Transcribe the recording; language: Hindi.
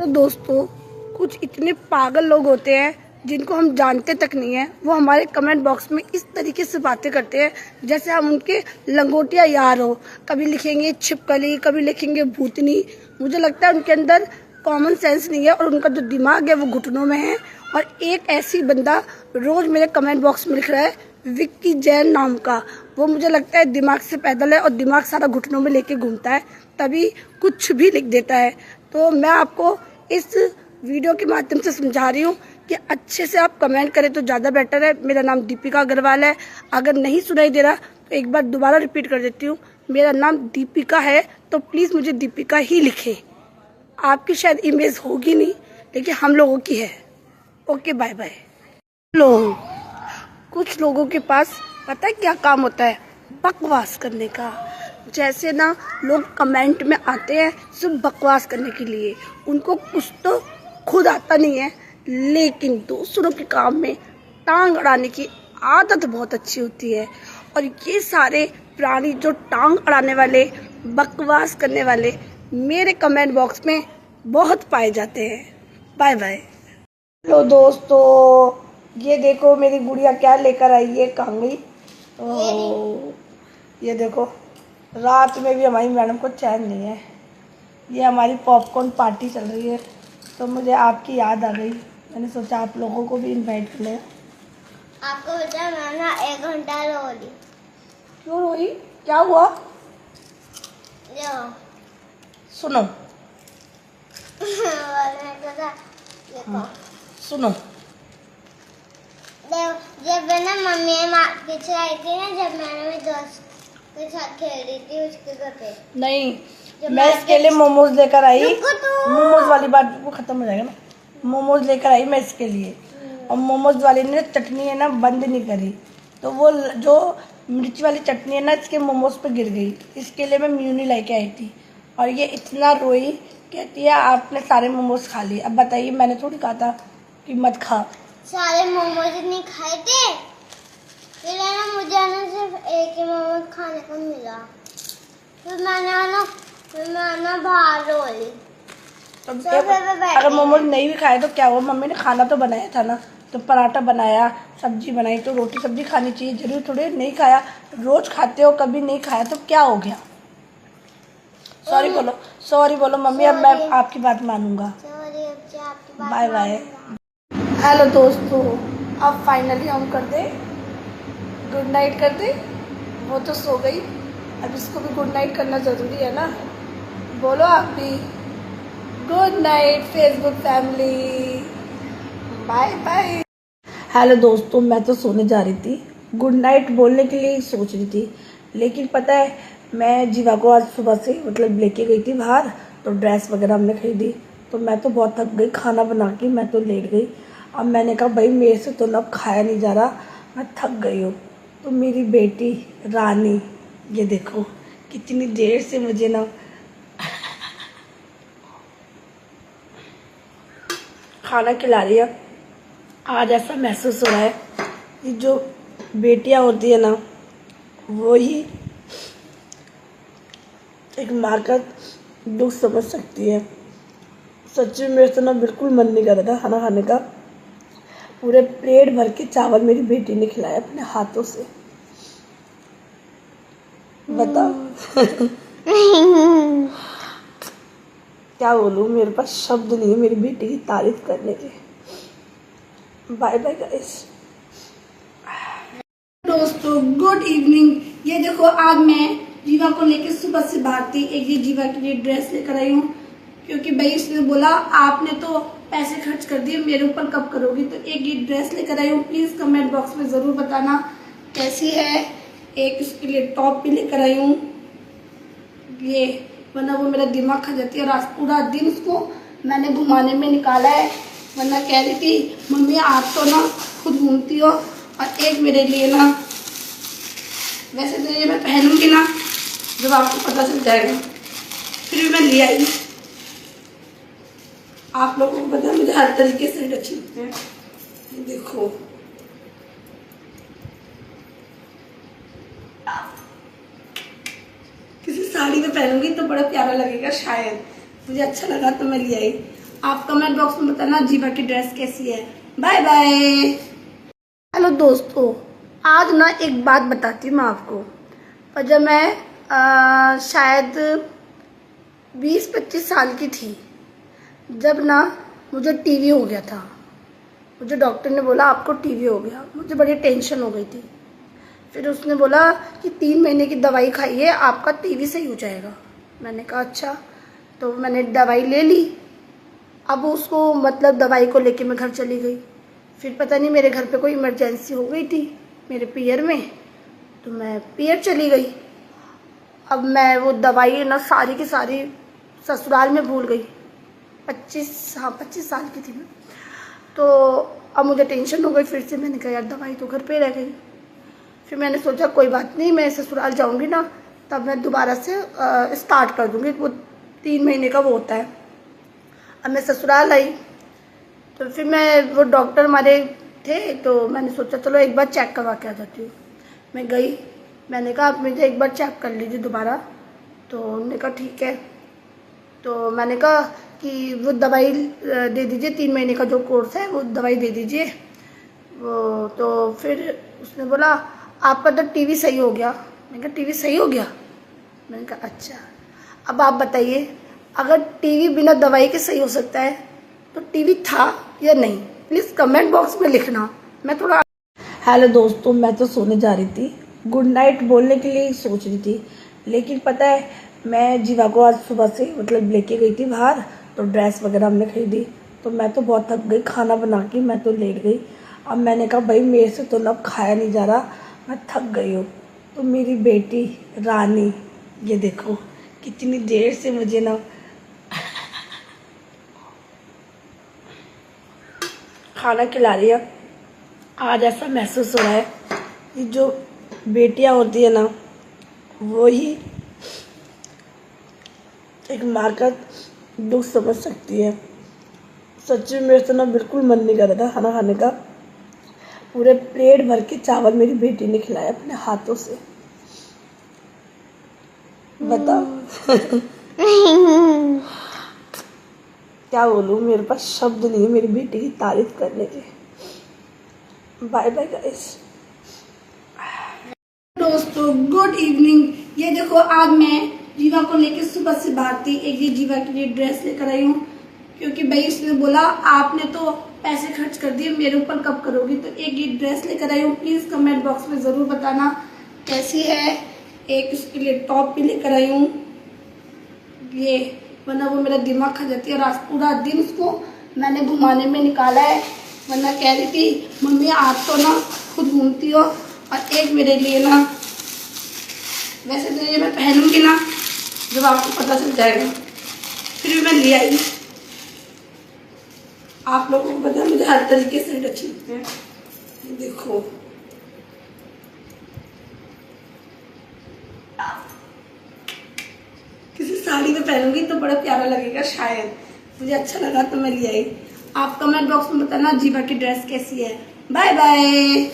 तो दोस्तों, कुछ इतने पागल लोग होते हैं जिनको हम जानते तक नहीं है। वो हमारे कमेंट बॉक्स में इस तरीके से बातें करते हैं जैसे हम उनके लंगोटिया यार हो। कभी लिखेंगे छिपकली, कभी लिखेंगे भूतनी। मुझे लगता है उनके अंदर कॉमन सेंस नहीं है और उनका जो दिमाग है वो घुटनों में है। और एक ऐसी बंदा रोज मेरे कमेंट बॉक्स में लिख रहा है, विक्की जैन नाम का। वो मुझे लगता है दिमाग से पैदल है और दिमाग सारा घुटनों में लेके घूमता है, तभी कुछ भी लिख देता है। तो मैं आपको इस वीडियो के माध्यम से समझा रही हूँ कि अच्छे से आप कमेंट करें तो ज़्यादा बेटर है। मेरा नाम दीपिका अग्रवाल है। अगर नहीं सुनाई दे रहा तो एक बार दोबारा रिपीट कर देती हूँ, मेरा नाम दीपिका है, तो प्लीज़ मुझे दीपिका ही लिखें। आपकी शायद इमेज होगी नहीं, लेकिन हम लोगों की है। Okay, bye bye. लोग, कुछ लोगों के पास पता है क्या काम होता है? बकवास करने का। जैसे ना लोग कमेंट में आते हैं सिर्फ बकवास करने के लिए। उनको कुछ तो खुद आता नहीं है, लेकिन दूसरों के काम में टांग अड़ाने की आदत बहुत अच्छी होती है। और ये सारे प्राणी जो टांग अड़ाने वाले, बकवास करने वाले मेरे कमेंट बॉक्स में बहुत पाए जाते हैं। Bye bye. हेलो दोस्तों, ये देखो मेरी गुड़िया क्या लेकर आई है, कांगड़ी। ओह, ये देखो, रात में भी हमारी मैडम को चैन नहीं है। ये हमारी पॉपकॉर्न पार्टी चल रही है, तो मुझे आपकी याद आ गई। मैंने सोचा आप लोगों को भी इनवाइट कर लें। आपको बता, मैं ना 1 घंटा रो ली। क्यों रोई? क्या हुआ? सुनो सुनो, जब ना मम्मी पीछे आई थी ना, जब मैंने मेरे दोस्त के साथ खेल रही थी उसके घर पे। नहीं, मैं इसके लिए मोमोज लेकर आई। मोमोज वाली बात वो खत्म हो जाएगा ना। मोमोज लेकर आई मैं इसके लिए, और मोमोज वाले ने चटनी है ना बंद नहीं करी, तो वो जो मिर्ची वाली चटनी है ना इसके मोमोज पे गिर गई। इसके लिए मैं म्यूनी लेके आई थी, और ये इतना रोई, कहती है आपने सारे मोमोज खा लिए। अब बताइए, मैंने थोड़ी कहा था कि मत खा। सारे मोमोज नहीं खाए थे, फिर ना मुझे ना सिर्फ एक ही मोमोज खाने को मिला। फिर मैं ना बाहर रो ली। तो अगर मोमोज नहीं भी खाए तो क्या हुआ? मम्मी ने खाना तो बनाया था ना, तो पराठा बनाया, सब्जी बनाई, तो रोटी सब्जी खानी चाहिए। जरूर थोड़ी नहीं खाया, रोज खाते हो, कभी नहीं खाया तो क्या हो गया? सॉरी बोलो, सॉरी बोलो मम्मी, अब मैं आपकी बात मानूंगा। Bye bye. हेलो दोस्तों, अब फाइनली हम कर दे गुड नाइट कर दे। वो तो सो गई, अब इसको भी गुड नाइट करना ज़रूरी है ना। बोलो आप भी good night Facebook family, bye bye. Hello दोस्तों, मैं तो सोने जा रही थी, गुड नाइट बोलने के लिए सोच रही थी, लेकिन पता है मैं जीवा को आज सुबह से मतलब लेके गई थी बाहर, तो ड्रेस वगैरह हमने खरीदी, तो मैं तो बहुत थक गई। खाना बना के मैं तो लेट गई। अब मैंने कहा भाई मेरे से तो ना खाया नहीं जा रहा, मैं थक गई हूँ। तो मेरी बेटी रानी, ये देखो कितनी देर से मुझे ना खाना खिला रही है। आज ऐसा महसूस हो रहा है कि जो बेटियां होती है ना, वो ही एक माँ का दुख समझ सकती है। सच में मेरे से ना बिल्कुल मन नहीं कर रहा था खाना खाने का। पूरे प्लेट भर के चावल मेरी बेटी ने खिलाया अपने हाथों से। बताओ क्या बोलूँ, मेरे पास शब्द नहीं है मेरी बेटी की तारीफ करने के। Bye bye guys. दोस्तों गुड इवनिंग। ये देखो, आज मैं जीवा को लेकर सुबह से बाहर थी। एक ये जीवा के लिए ड्रेस लेकर आई हूँ, क्योंकि भाई इसने बोला आपने तो पैसे खर्च कर दिए, मेरे ऊपर कब करोगी। तो एक ये ड्रेस लेकर आई हूँ, प्लीज कमेंट बॉक्स में जरूर बताना कैसी है। एक इसके लिए टॉप भी लेकर आई हूँ, ये वरना वो मेरा दिमाग खा जाती है। और आज पूरा दिन उसको मैंने घुमाने में निकाला है, वरना कह रही थी मम्मी आप तो ना खुद घूमती हो। और एक मेरे लिए ना, वैसे तो ये मैं पहनूंगी ना जब आपको पता चल जाएगा, फिर भी मैं ले आई। आप लोगों को पता है मुझे हर तरीके से अच्छे लगते हैं। देखो किसी साड़ी में पहनूंगी तो बड़ा प्यारा लगेगा शायद, मुझे अच्छा लगा तो मैं ले आई। आप कमेंट बॉक्स में बताना जीवा की ड्रेस कैसी है। Bye bye. हेलो दोस्तों, आज ना एक बात बताती हूँ मैं आपको। पर जब मैं शायद 20-25 साल की थी, जब ना मुझे टीवी हो गया था। मुझे डॉक्टर ने बोला आपको टीवी हो गया। मुझे बड़ी टेंशन हो गई थी। फिर उसने बोला कि 3 महीने की दवाई खाइए, आपका टीवी सही हो जाएगा। मैंने कहा अच्छा। तो मैंने दवाई ले ली। अब उसको मतलब दवाई को लेके मैं घर चली गई। फिर पता नहीं मेरे घर पे कोई इमरजेंसी हो गई थी मेरे पीयर में, तो मैं पीयर चली गई। अब मैं वो दवाई ना सारी की सारी ससुराल में भूल गई। 25 साल की थी मैं। तो अब मुझे टेंशन हो गई। फिर से मैंने कहा यार दवाई तो घर पे रह गई। फिर मैंने सोचा कोई बात नहीं, मैं ससुराल जाऊंगी ना तब मैं दोबारा से स्टार्ट कर दूंगी। वो 3 महीने का वो होता है। अब मैं ससुराल आई तो फिर मैं वो डॉक्टर हमारे थे, तो मैंने सोचा चलो एक बार चेक करवा के आ जाती हूँ। मैं गई, मैंने कहा आप मुझे एक बार चेक कर लीजिए दोबारा। तो उन्होंने कहा ठीक है। तो मैंने कहा कि वो दवाई दे दीजिए, 3 महीने का जो कोर्स है वो दवाई दे दीजिए। वो तो फिर उसने बोला आपका तो टीवी सही हो गया। मैंने कहा टीवी सही हो गया? मैंने कहा अच्छा। अब आप बताइए, अगर टीवी बिना दवाई के सही हो सकता है तो टीवी था या नहीं? प्लीज़ कमेंट बॉक्स में लिखना। मैं थोड़ा हेलो दोस्तों, मैं तो सोने जा रही थी, गुड नाइट बोलने के लिए सोच रही थी। लेकिन पता है मैं जीवा को आज सुबह से मतलब लेके गई थी बाहर, तो ड्रेस वगैरह हमने खरीदी। तो मैं तो बहुत थक गई, खाना बना के मैं तो लेट गई। अब मैंने कहा भाई मेरे से तो ना खाया नहीं जा रहा, मैं थक गई हूँ। तो मेरी बेटी रानी ये देखो कितनी देर से मुझे ना खाना खिला रही है। आज ऐसा महसूस हो रहा है कि जो बेटियां होती है ना वो ही एक माँ का दुख समझ सकती है। सच में मेरे से ना बिल्कुल मन नहीं कर रहा था खाना खाने का। पूरे प्लेट भर के चावल मेरी बेटी ने खिलाया अपने हाथों से। बताओ क्या बोलूँ, मेरे पास शब्द नहीं है मेरी बेटी की तारीफ करने के। Bye bye guys. दोस्तों गुड इवनिंग। ये देखो आज मैं जीवा को लेकर सुबह से बाहर थी। एक ये जीवा के लिए ड्रेस लेकर आई हूँ, क्योंकि भाई उसने बोला आपने तो पैसे खर्च कर दिए, मेरे ऊपर कब करोगी। तो एक ये ड्रेस लेकर आई हूँ। प्लीज कमेंट बॉक्स में जरूर बताना कैसी है। एक उसके लिए टॉप भी लेकर आई हूँ, ये वरना वो मेरा दिमाग खा जाती है। और आज पूरा दिन उसको मैंने घुमाने में निकाला है, वरना कह रही थी मम्मी आप तो ना खुद घूमती हो। और एक मेरे लिए ना, वैसे तो ये मैं पहनूंगी ना जब आपको पता चल जाएगा, फिर भी मैं ले आई। आप लोगों को पता है मुझे हर तरीके से अच्छी लगती है। देखो किसी साड़ी में पहनूंगी तो बड़ा प्यारा लगेगा, शायद मुझे अच्छा लगा तो मैं ले आई। आप कमेंट बॉक्स में बताना जीवा की ड्रेस कैसी है। Bye bye.